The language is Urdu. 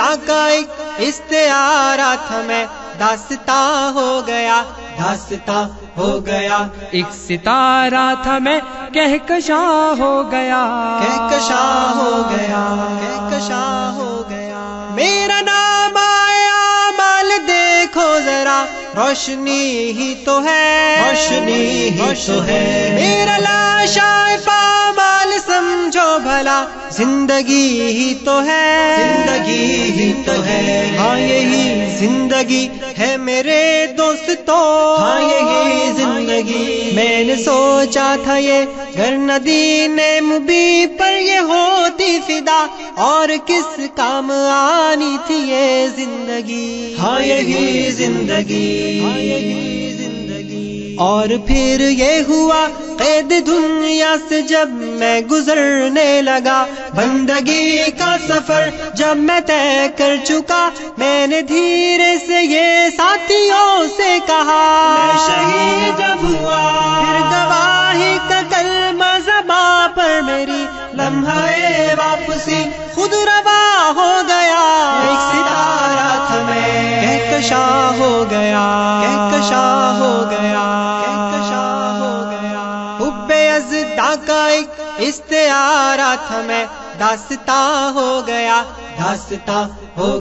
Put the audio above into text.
ازداں کا ایک استعارہ تھا میں داستاں ہو گیا داستاں ہو گیا ایک ستارہ تھا میں کہکشاں ہو گیا کہکشاں ہو گیا کہکشاں ہو گیا میرا نام آیا مال دیکھو ذرا روشنی ہی تو ہے روشنی ہی تو ہے میرا لاشا پامال سمجھو بھلا زندگی ہی تو ہے زندگی ہی تو ہے ہاں یہی زندگی ہے میرے دوستو ہاں یہی زندگی میں نے سوچا تھا یہ گر ندین مبی پر یہ ہوتی فدا اور کس کام آنی تھی یہ زندگی ہاں یہی زندگی ہاں یہی زندگی اور پھر یہ ہوا قید دنیا سے جب میں گزرنے لگا بندگی کا سفر جب میں طے کر چکا میں نے دھیرے سے یہ ساتھیوں سے کہا میں شہید جب ہوا پھر گواہی کا کلمہ زباں پر میری لمحہ واپسی خود روا ہو گیا ایک ستارہ تھا میں کہکشاں ہو گیا کہکشاں ہو گیا کہکشاں ہو گیا حب ازداں کا ایک استعارہ تھا میں داستاں ہو گیا داستاں ہو